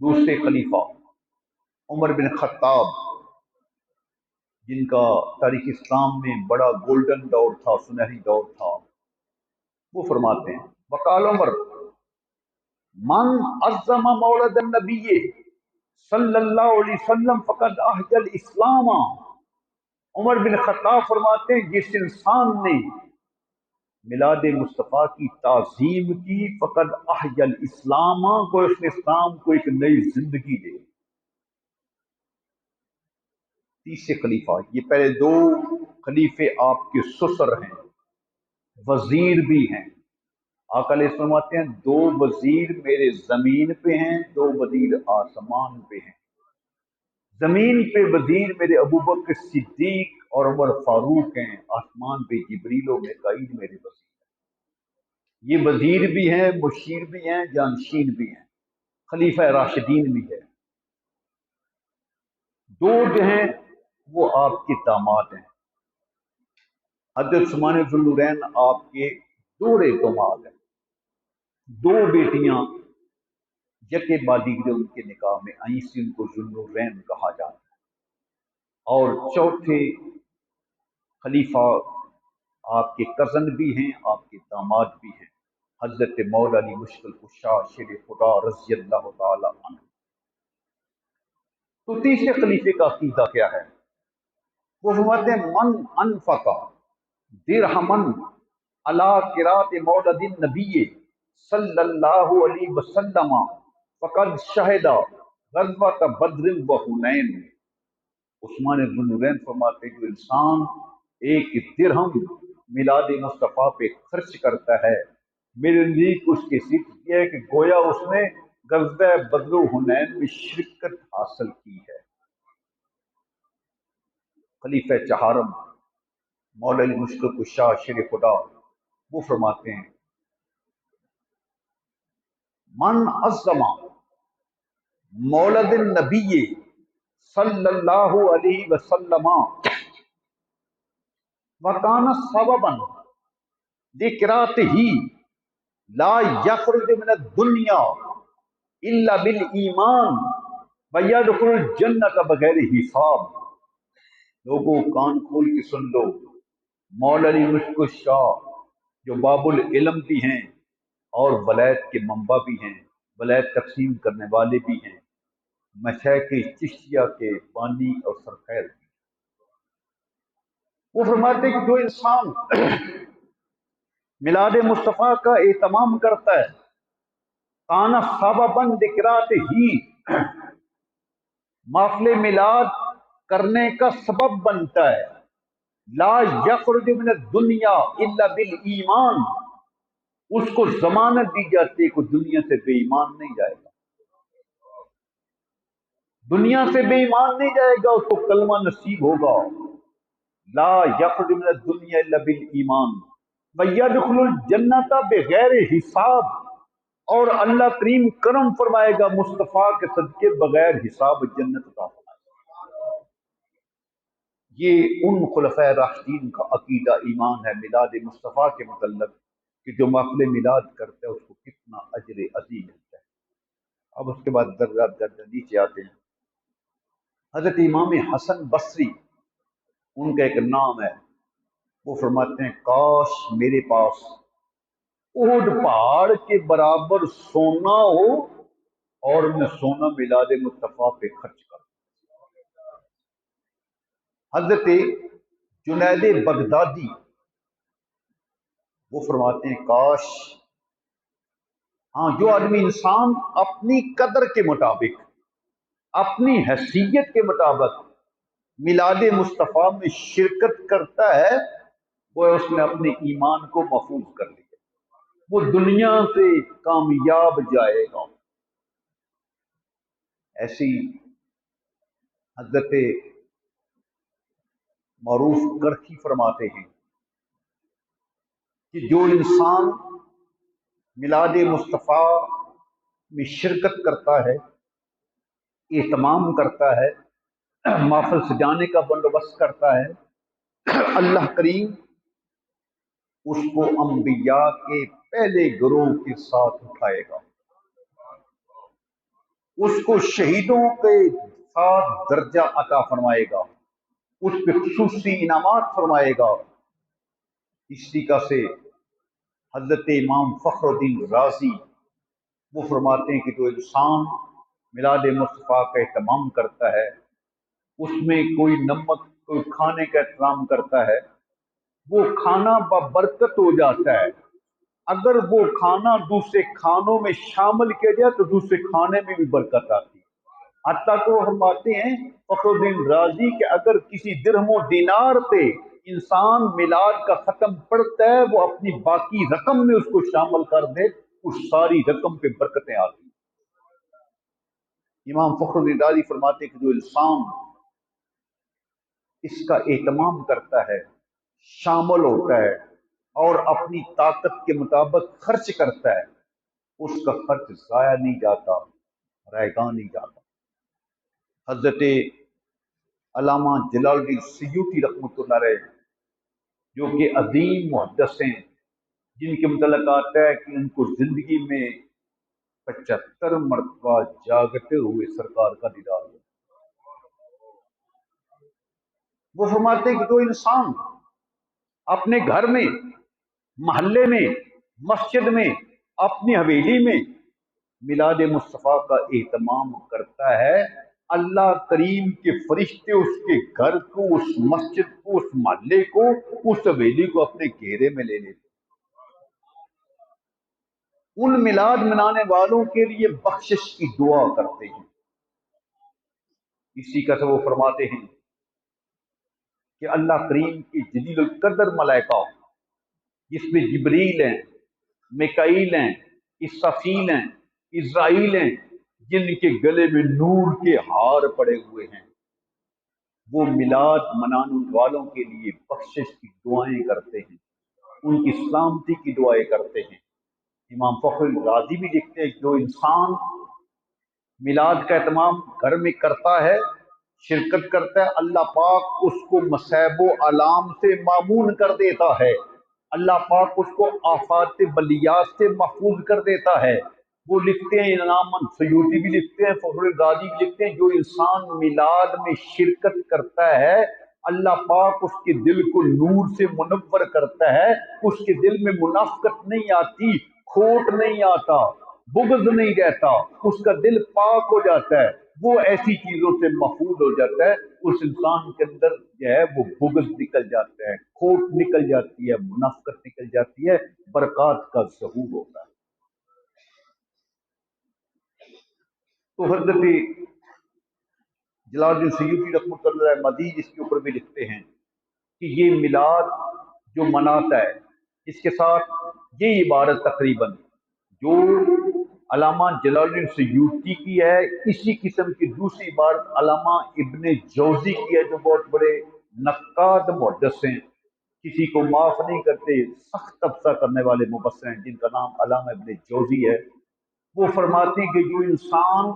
دوسرے خلیفہ عمر بن خطاب، جن کا تاریخ اسلام میں بڑا گولڈن دور تھا، سنہری دور تھا، وہ فرماتے ہیں وقال عمر من عظم مولد النبی صلی اللہ علیہ وسلم فقد احیا الاسلام۔ عمر بن خطاب فرماتے ہیں جس انسان نے میلاد مصطفیٰ کی تعظیم کی فقد احیا الاسلام، کو اس نے اسلام کو ایک نئی زندگی دے۔ تیسرے خلیفہ، یہ پہلے دو خلیفے آپ کے سسر ہیں، وزیر بھی ہیں۔ آقا علیہ السلام فرماتے ہیں دو وزیر میرے زمین پہ ہیں، دو وزیر آسمان پہ ہیں۔ زمین پہ وزیر میرے ابوبکر صدیق اور عمر فاروق ہیں، آسمان پہ جبریل و میکائیل میرے وزیر ہیں۔ یہ وزیر بھی ہیں، مشیر بھی ہیں، جانشین بھی ہیں، خلیفہ راشدین بھی ہے۔ دو جو ہیں وہ آپ کے داماد ہیں، حضرت عثمان ذوالنورین آپ کے دوہرے داماد ہیں۔ دو بیٹیاں یکے بعد دیگرے ان کے نکاح میں آئیں، سے ان کو ذوالنورین کہا جاتا ہے۔ اور چوتھے خلیفہ آپ کے کزن بھی ہیں، آپ کے داماد بھی ہیں، حضرت مولا علی مشکل کشا شیر خدا رضی اللہ تعالی عنہ۔ تو تیسرے خلیفے کا عقیدہ کیا ہے؟ وہ فرماتے ہیں من انفق درہمن علی قراءۃ مولد النبی صلی اللہ علیہ وسلم فقد شہد غزوۃ بدر و حنین۔ عثمان ذوالنورین فرماتے ہیں جو انسان ایک درہم میلاد مصطفیٰ پہ خرچ کرتا ہے، میرے نزدیک اس کی صفت یہ ہے کہ گویا اس نے غزوہ بدر و حنین میں شرکت حاصل کی ہے۔ خلیفہ چہارم مولا علی مشکل کشا شیر خدا وہ فرماتے ہیں من عظم مولد النبی صلی اللہ علیہ وسلم وکان سببا لقراءتہ لا یخرج من الدنیا الا بالایمان ویدخل الجنۃ بغیر حساب۔ لوگوں کان کھول کے سن لو، مولا علی مشکل شاہ جو باب العلم بھی ہیں اور ولایت کے منبع بھی ہیں، ولایت تقسیم کرنے والے بھی ہیں، مشائخ چشتیہ کے بانی اور سرخیر بھی۔ وہ فرماتے ہیں کہ جو انسان میلاد مصطفیٰ کا اہتمام کرتا ہے کانا سببا لقراءتہ، محفل میلاد کرنے کا سبب بنتا ہے، لا یخرج من الدنیا الا بالایمان، اس کو ضمانت دی جاتی ہے کہ دنیا سے بے ایمان نہیں جائے گا، دنیا سے بے ایمان نہیں جائے گا، اس کو کلمہ نصیب ہوگا۔ لا یخرج من الدنیا الا بالایمان ویدخل الجنۃ بغیر حساب، اور اللہ کریم کرم فرمائے گا مصطفیٰ کے صدقے بغیر حساب جنت عطا فرمائے گا۔ یہ ان خلفۂ راشدین کا عقیدہ ایمان ہے میلاد مصطفیٰ کے متعلق کہ جو محفل میلاد کرتا ہے اس کو کتنا اجر عظیم ملتا ہے۔ اب اس کے بعد درجہ نیچے آتے ہیں۔ حضرت امام حسن بصری ان کا ایک نام ہے، وہ فرماتے ہیں کاش میرے پاس احد پہاڑ کے برابر سونا ہو اور میں سونا میلاد مصطفیٰ پہ خرچ کروں۔ حضرت جنید بغدادی وہ فرماتے ہیں کاش، ہاں جو آدمی انسان اپنی قدر کے مطابق، اپنی حیثیت کے مطابق میلاد مصطفیٰ میں شرکت کرتا ہے وہ اس نے اپنے ایمان کو محفوظ کر لیا، وہ دنیا سے کامیاب جائے گا۔ ایسی حضرت معروف کرخی فرماتے ہیں کہ جو انسان میلاد مصطفیٰ میں شرکت کرتا ہے، اہتمام کرتا ہے، محفل سجانے کا بندوبست کرتا ہے، اللہ کریم اس کو انبیاء کے پہلے گروہ کے ساتھ اٹھائے گا، اس کو شہیدوں کے ساتھ درجہ عطا فرمائے گا، اس پہ خصوصی انعامات فرمائے گا۔ اس طریقہ سے حضرت امام فخر الدین رازی وہ فرماتے ہیں کہ جو انسان میلاد مصطفیٰ کا اہتمام کرتا ہے، اس میں کوئی نمک، کوئی کھانے کا احترام کرتا ہے، وہ کھانا ببرکت ہو جاتا ہے۔ اگر وہ کھانا دوسرے کھانوں میں شامل کیا جائے تو دوسرے کھانے میں بھی برکت آتی ہے۔ حتیٰ کہ وہ فرماتے ہیں فخر الدین رازی کہ اگر کسی درہم و دینار پہ انسان میلاد کا ختم پڑھتا ہے، وہ اپنی باقی رقم میں اس کو شامل کر دے، اس ساری رقم پہ برکتیں آتی ہیں۔ امام فخر الدین رازی فرماتے ہیں کہ جو انسان اس کا اہتمام کرتا ہے، شامل ہوتا ہے اور اپنی طاقت کے مطابق خرچ کرتا ہے، اس کا خرچ ضائع نہیں جاتا، رائگاں نہیں جاتا۔ حضرت علامہ جلال الدین سیوطی رحمۃ اللہ علیہ جو کہ عظیم محدث ہیں، جن کے متعلق آتا ہے کہ ان کو زندگی میں 75 مرتبہ جاگتے ہوئے سرکار کا دیدار ہوا۔ وہ فرماتے ہیں کہ جو انسان اپنے گھر میں، محلے میں، مسجد میں، اپنی حویلی میں میلاد مصطفیٰ کا اہتمام کرتا ہے، اللہ کریم کے فرشتے اس کے گھر کو، اس مسجد کو، اس محلے کو، اس حویلی کو اپنے گھیرے میں لے لیتے، ان میلاد منانے والوں کے لیے بخشش کی دعا کرتے ہیں۔ اسی کا وہ فرماتے ہیں کہ اللہ کریم کی جلیل القدر ملائکہ، جس میں جبریل ہیں، میکائیل ہیں، اسرافیل ہیں، اسرائیل ہیں، جن کے گلے میں نور کے ہار پڑے ہوئے ہیں، وہ میلاد منانے والوں کے لیے بخشش کی دعائیں کرتے ہیں، ان کی سلامتی کی دعائیں کرتے ہیں۔ امام فخر الرازی بھی لکھتے ہیں کہ جو انسان میلاد کا اہتمام گھر میں کرتا ہے، شرکت کرتا ہے، اللہ پاک اس کو مصائب و آلام سے معمون کر دیتا ہے، اللہ پاک اس کو آفات بلیات سے محفوظ کر دیتا ہے۔ وہ لکھتے ہیں، انعام سیوطی بھی لکھتے ہیں، فخر الرازی بھی لکھتے ہیں، جو انسان میلاد میں شرکت کرتا ہے، اللہ پاک اس کے دل کو نور سے منور کرتا ہے، اس کے دل میں منافقت نہیں آتی، کھوٹ نہیں آتا، بغض نہیں رہتا، اس کا دل پاک ہو جاتا ہے، وہ ایسی چیزوں سے محفوظ ہو جاتا ہے، اس انسان کے اندر جو ہے وہ بغض نکل جاتا ہے، کھوٹ نکل جاتی ہے، منافقت نکل جاتی ہے، برکات کا ظہور ہوتا ہے۔ تو حضرت جلال الدین سیوطی رحمۃ اللہ علیہ مزید اس کے اوپر بھی لکھتے ہیں کہ یہ میلاد جو مناتا ہے، اس کے ساتھ یہ عبارت تقریباً جو علامہ جلال الدین سیوطی کی ہے، اسی قسم کی دوسری عبارت علامہ ابن جوزی کی ہے، جو بہت بڑے نقاد محدث ہیں، کسی کو معاف نہیں کرتے، سخت تبصرہ کرنے والے مبصر ہیں، جن کا نام علامہ ابن جوزی ہے۔ وہ فرماتے ہیں کہ جو انسان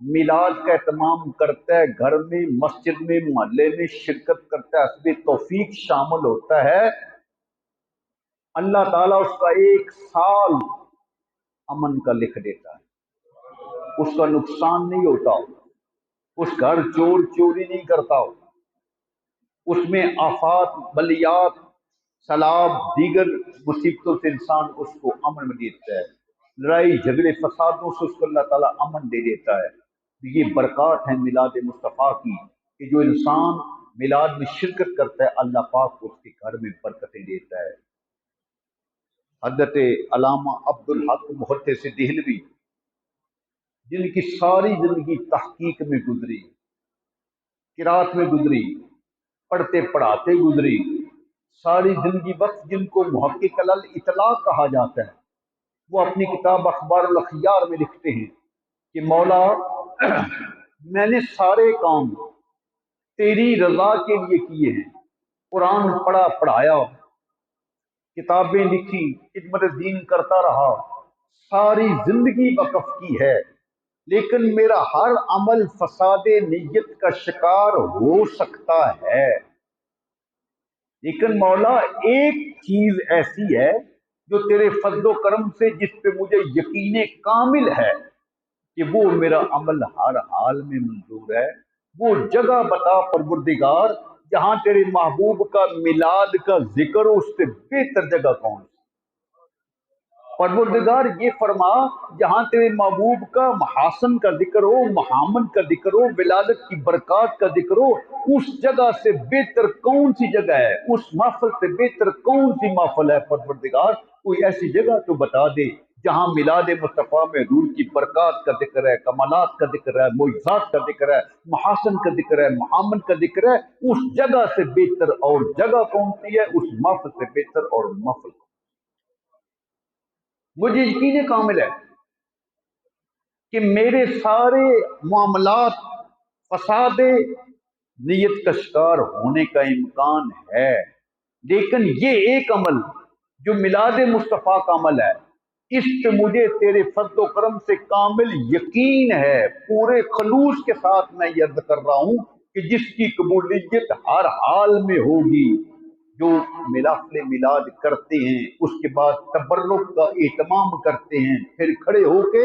میلاد کا اہتمام کرتا ہے، گھر میں، مسجد میں، محلے میں شرکت کرتا ہے، حسب توفیق شامل ہوتا ہے، اللہ تعالیٰ اس کا 1 سال امن کا لکھ دیتا ہے، اس کا نقصان نہیں ہوتا، اس گھر چور چوری نہیں کرتا، اس میں آفات، بلیات، سیلاب، دیگر مصیبتوں سے انسان اس کو امن میں دیتا ہے، لڑائی جھگڑے فسادوں سے اس کو اللہ تعالیٰ امن دے دیتا ہے۔ یہ برکات ہیں میلاد مصطفیٰ کی کہ جو انسان میلاد میں شرکت کرتا ہے، اللہ پاک اس کے گھر میں برکتیں دیتا ہے۔ حضرت علامہ عبدالحق محدث دہلوی، جن کی ساری زندگی تحقیق میں گزری، قرات میں گزری، پڑھتے پڑھاتے گزری، ساری زندگی وقت جن کو محقق الاطلاق کہا جاتا ہے، وہ اپنی کتاب اخبار الاخیار میں لکھتے ہیں کہ مولا میں نے سارے کام تیری رضا کے لیے کیے ہیں، قرآن پڑھا، پڑھایا، کتابیں لکھی، خدمت دین کرتا رہا، ساری زندگی وقف کی ہے، لیکن میرا ہر عمل فساد نیت کا شکار ہو سکتا ہے، لیکن مولا ایک چیز ایسی ہے جو تیرے فضل و کرم سے، جس پہ مجھے یقین کامل ہے کہ وہ میرا عمل ہر حال میں منظور ہے۔ وہ جگہ بتا پروردگار جہاں تیرے محبوب کا میلاد کا ذکر ہو، اس سے بہتر جگہ کون سی؟ پروردگار یہ فرما جہاں تیرے محبوب کا محاسن کا ذکر ہو، محامن کا ذکر ہو، ولادت کی برکات کا ذکر ہو، اس جگہ سے بہتر کون سی جگہ ہے؟ اس محفل سے بہتر کون سی محفل ہے؟ پروردگار کوئی ایسی جگہ تو بتا دے جہاں میلاد مصطفیٰ میں روح کی برکات کا ذکر ہے، کمالات کا ذکر ہے، معجزات کا ذکر ہے، محاسن کا ذکر ہے، محامن کا ذکر ہے۔ اس جگہ سے بہتر اور جگہ کون سی ہے؟ اس محفل سے بہتر اور محفل۔ مجھے یقین کامل ہے کہ میرے سارے معاملات فساد نیت کا شکار ہونے کا امکان ہے، لیکن یہ ایک عمل جو میلاد مصطفیٰ کا عمل ہے، اس پہ مجھے تیرے فضل و کرم سے کامل یقین ہے۔ پورے خلوص کے ساتھ میں یہ عرض کر رہا ہوں کہ جس کی قبولیت ہر حال میں ہوگی، جو محفل میلاد کرتے ہیں، اس کے بعد تبرک کا اہتمام کرتے ہیں، پھر کھڑے ہو کے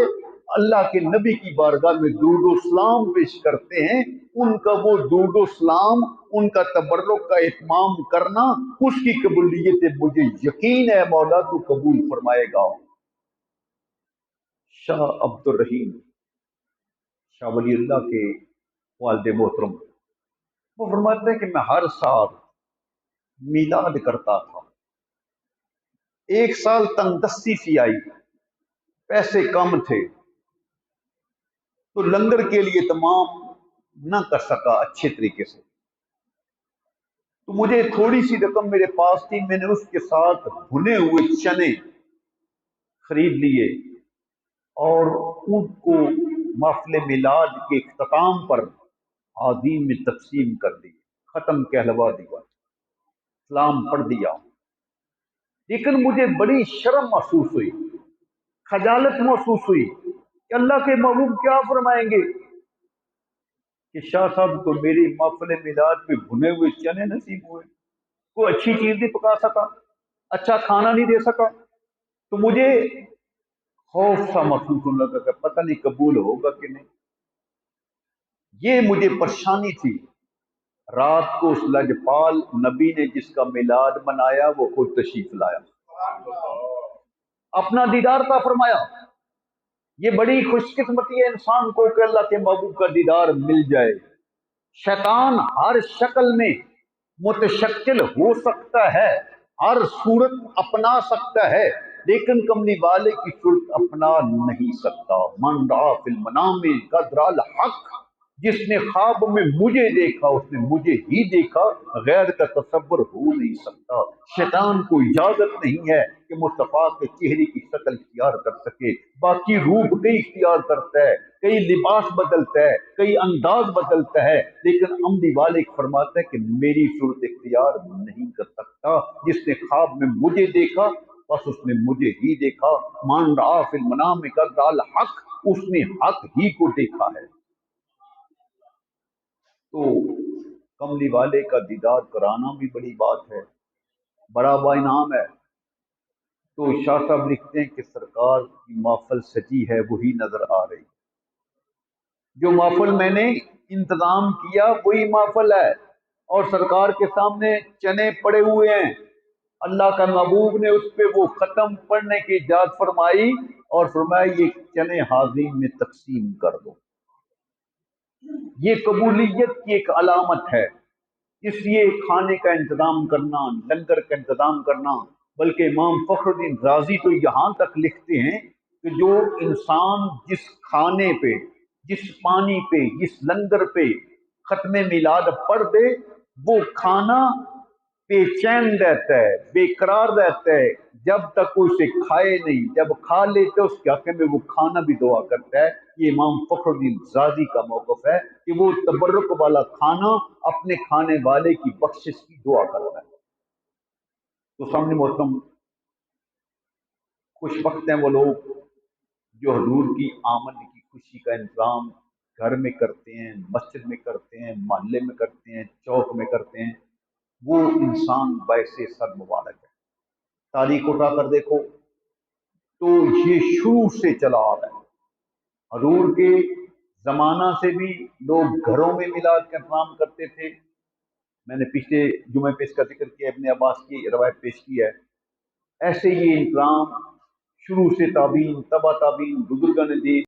اللہ کے نبی کی بارگاہ میں درود و سلام پیش کرتے ہیں، ان کا وہ درود و سلام، ان کا تبرک کا اہتمام کرنا، اس کی قبولیت مجھے یقین ہے مولا تو قبول فرمائے گا۔ شاہ عبد الرحیم شاہ ولی اللہ کے والد محترم، وہ فرماتے ہیں کہ میں ہر سال میلاد کرتا تھا۔ ایک سال تنگ دستی سی آئی، پیسے کم تھے تو لنگر کے لیے تمام نہ کر سکا اچھے طریقے سے، تو مجھے تھوڑی سی رقم میرے پاس تھی، میں نے اس کے ساتھ بھنے ہوئے چنے خرید لیے اور ان کو محفل میلاد کے اختتام پر عظیم میں تقسیم کر دی، ختم کہلوا دیا، سلام پڑھ دیا۔ لیکن مجھے بڑی شرم محسوس ہوئی، خجالت محسوس ہوئی کہ اللہ کے محبوب کیا فرمائیں گے کہ شاہ صاحب کو میری محفل میلاد پہ بھنے ہوئے چنے نصیب ہوئے، کوئی اچھی چیز نہیں پکا سکا، اچھا کھانا نہیں دے سکا۔ تو مجھے خوف سا محسوس ہونے لگا کہ پتہ نہیں قبول ہوگا کہ نہیں۔ یہ مجھے پریشانی تھی۔ رات کو اس لجپال نبی نے جس کا میلاد منایا وہ خود تشریف لایا، اپنا دیدار عطا فرمایا۔ یہ بڑی خوش قسمتی ہے انسان کو کہ اللہ کے محبوب کا دیدار مل جائے۔ شیطان ہر شکل میں متشکل ہو سکتا ہے، ہر صورت اپنا سکتا ہے، لیکن کملی والے کی صورت اپنا نہیں سکتا۔ من رأى فی المنام قد رأى الحق، جس نے خواب میں مجھے دیکھا اس نے مجھے ہی دیکھا، غیر کا تصور ہو نہیں سکتا۔ شیطان کو اجازت نہیں ہے کہ مصطفیٰ کے چہرے کی شکل اختیار کر سکے۔ باقی روپ کئی اختیار کرتا ہے، کئی لباس بدلتا ہے، کئی انداز بدلتا ہے، لیکن عمدی والے فرماتا ہے کہ میری صورت اختیار نہیں کر سکتا۔ جس نے خواب میں مجھے دیکھا بس اس نے مجھے ہی دیکھا۔ من رأى فی المنام قد رأى الحق، اس نے حق ہی کو دیکھا ہے۔ تو کملی والے کا دیدار کرانا بھی بڑی بات ہے، بڑا با انعام ہے۔ تو شاہ صاحب لکھتے ہیں کہ سرکار کی محفل سجی ہے وہی نظر آ رہی، جو محفل میں نے انتظام کیا وہی محفل ہے، اور سرکار کے سامنے چنے پڑے ہوئے ہیں۔ اللہ کا محبوب نے اس پہ وہ ختم پڑھنے کی اجازت فرمائی اور فرمایا یہ چنے حاضرین میں تقسیم کر دو۔ یہ قبولیت کی ایک علامت ہے، اس لیے کھانے کا انتظام کرنا، لنگر کا انتظام کرنا۔ بلکہ امام فخر الدین رازی تو یہاں تک لکھتے ہیں کہ جو انسان جس کھانے پہ، جس پانی پہ، جس لنگر پہ ختم میلاد پڑھ دے، وہ کھانا بے چین رہتا ہے، بے قرار رہتا ہے جب تک وہ اسے کھائے نہیں۔ جب کھا لیتے اس کے حق میں وہ کھانا بھی دعا کرتا ہے۔ یہ امام فخر الدین رازی کا موقف ہے کہ وہ تبرک والا کھانا اپنے کھانے والے کی بخشش کی دعا کرتا ہے۔ تو سامنے محترم، خوش وقت ہیں وہ لوگ جو حضور کی آمد کی خوشی کا انتظام گھر میں کرتے ہیں، مسجد میں کرتے ہیں، محلے میں کرتے ہیں، چوک میں کرتے ہیں۔ وہ انسان باعث سر مبارک ہے۔ تاریخ اٹھا کر دیکھو تو یہ شروع سے چلا آ رہا ہے۔ حضور کے زمانہ سے بھی لوگ گھروں میں میلاد کا اہتمام کرتے تھے. میں نے پچھلے جمعے پہ اس کا ذکر کیا، ابن عباس کی روایت پیش کی ہے. ایسے یہ انتظام شروع سے تابعین، تبا تابعین، بزرگان دین